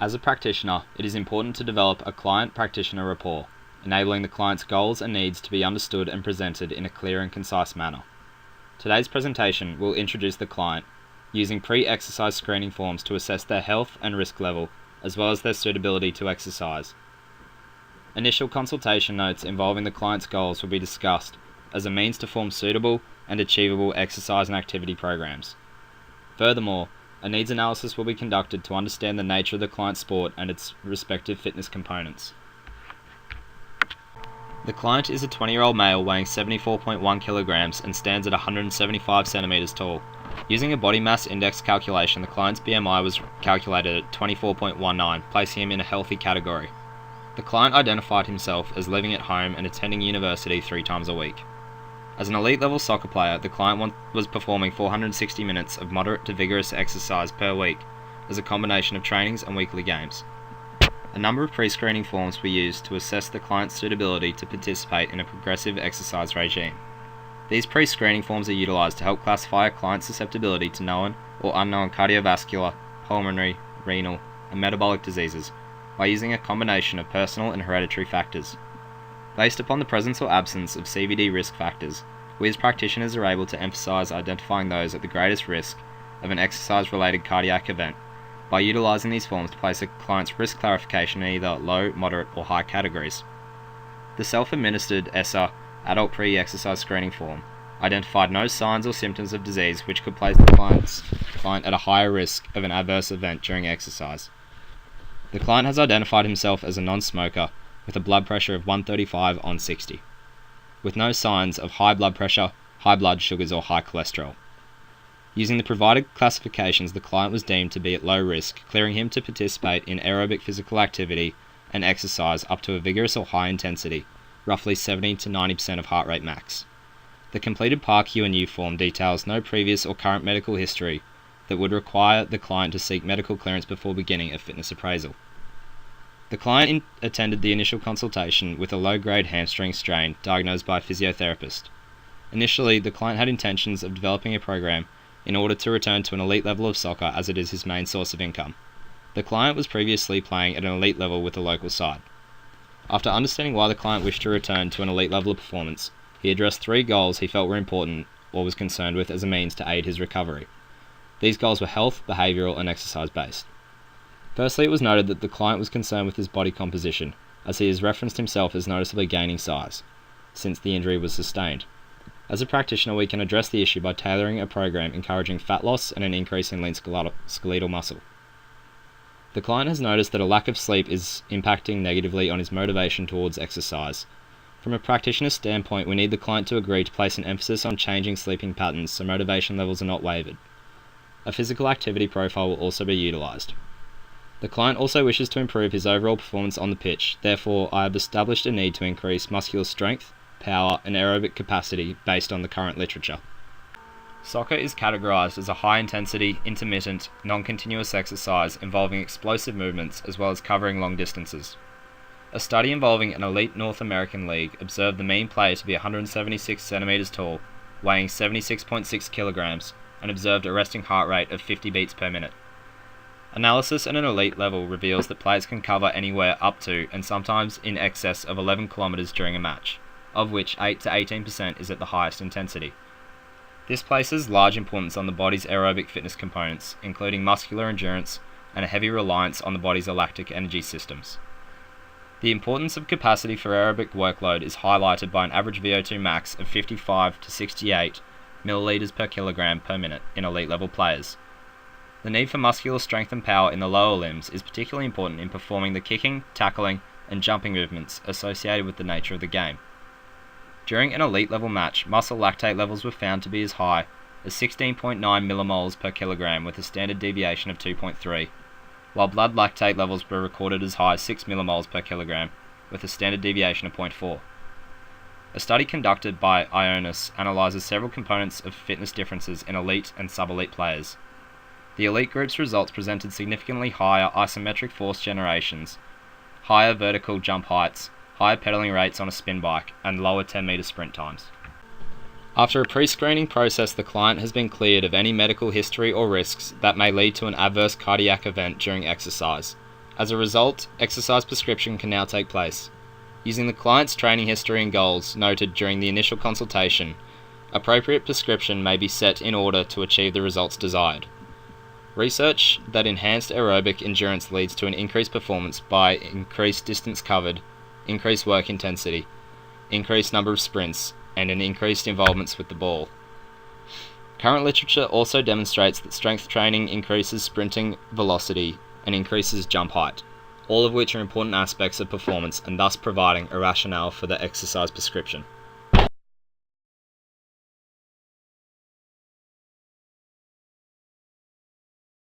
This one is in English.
As a practitioner, it is important to develop a client-practitioner rapport, enabling the client's goals and needs to be understood and presented in a clear and concise manner. Today's presentation will introduce the client, using pre-exercise screening forms to assess their health and risk level, as well as their suitability to exercise. Initial consultation notes involving the client's goals will be discussed as a means to form suitable and achievable exercise and activity programs. Furthermore, a needs analysis will be conducted to understand the nature of the client's sport and its respective fitness components. The client is a 20-year-old male weighing 74.1 kilograms and stands at 175 centimeters tall. Using a body mass index calculation, the client's BMI was calculated at 24.19, placing him in a healthy category. The client identified himself as living at home and attending university 3 times a week. As an elite level soccer player, the client was performing 460 minutes of moderate to vigorous exercise per week as a combination of trainings and weekly games. A number of pre-screening forms were used to assess the client's suitability to participate in a progressive exercise regime. These pre-screening forms are utilised to help classify a client's susceptibility to known or unknown cardiovascular, pulmonary, renal, and metabolic diseases by using a combination of personal and hereditary factors. Based upon the presence or absence of CVD risk factors, we as practitioners are able to emphasise identifying those at the greatest risk of an exercise-related cardiac event by utilising these forms to place a client's risk clarification in either low, moderate or high categories. The self-administered ESSA adult pre-exercise screening form identified no signs or symptoms of disease which could place the client at a higher risk of an adverse event during exercise. The client has identified himself as a non-smoker with a blood pressure of 135 on 60, with no signs of high blood pressure, high blood sugars or high cholesterol. Using the provided classifications, the client was deemed to be at low risk, clearing him to participate in aerobic physical activity and exercise up to a vigorous or high intensity, roughly 70 to 90% of heart rate max. The completed PAR Q&U form details no previous or current medical history that would require the client to seek medical clearance before beginning a fitness appraisal. The client attended the initial consultation with a low-grade hamstring strain diagnosed by a physiotherapist. Initially, the client had intentions of developing a program in order to return to an elite level of soccer as it is his main source of income. The client was previously playing at an elite level with a local side. After understanding why the client wished to return to an elite level of performance, he addressed 3 goals he felt were important or was concerned with as a means to aid his recovery. These goals were health, behavioural and exercise-based. Firstly, it was noted that the client was concerned with his body composition, as he has referenced himself as noticeably gaining size since the injury was sustained. As a practitioner, we can address the issue by tailoring a program encouraging fat loss and an increase in lean skeletal muscle. The client has noticed that a lack of sleep is impacting negatively on his motivation towards exercise. From a practitioner's standpoint, we need the client to agree to place an emphasis on changing sleeping patterns so motivation levels are not wavered. A physical activity profile will also be utilised. The client also wishes to improve his overall performance on the pitch, therefore I have established a need to increase muscular strength, power and aerobic capacity based on the current literature. Soccer is categorised as a high-intensity, intermittent, non-continuous exercise involving explosive movements as well as covering long distances. A study involving an elite North American league observed the mean player to be 176 centimeters tall, weighing 76.6 kilograms, and observed a resting heart rate of 50 beats per minute. Analysis at an elite level reveals that players can cover anywhere up to and sometimes in excess of 11 kilometers during a match, of which 8 to 18% is at the highest intensity. This places large importance on the body's aerobic fitness components, including muscular endurance and a heavy reliance on the body's lactic energy systems. The importance of capacity for aerobic workload is highlighted by an average VO2 max of 55 to 68 milliliters per kilogram per minute in elite level players. The need for muscular strength and power in the lower limbs is particularly important in performing the kicking, tackling, and jumping movements associated with the nature of the game. During an elite level match, muscle lactate levels were found to be as high as 16.9 millimoles per kilogram with a standard deviation of 2.3, while blood lactate levels were recorded as high as 6 millimoles per kilogram with a standard deviation of 0.4. A study conducted by Ionis analyzes several components of fitness differences in elite and sub-elite players. The elite group's results presented significantly higher isometric force generations, higher vertical jump heights, higher pedaling rates on a spin bike, and lower 10-meter sprint times. After a pre-screening process, the client has been cleared of any medical history or risks that may lead to an adverse cardiac event during exercise, As a result, exercise prescription can now take place. Using the client's training history and goals noted during the initial consultation, appropriate prescription may be set in order to achieve the results desired. Research that enhanced aerobic endurance leads to an increased performance by increased distance covered, increased work intensity, increased number of sprints, and an increased involvement with the ball. Current literature also demonstrates that strength training increases sprinting velocity and increases jump height, all of which are important aspects of performance and thus providing a rationale for the exercise prescription.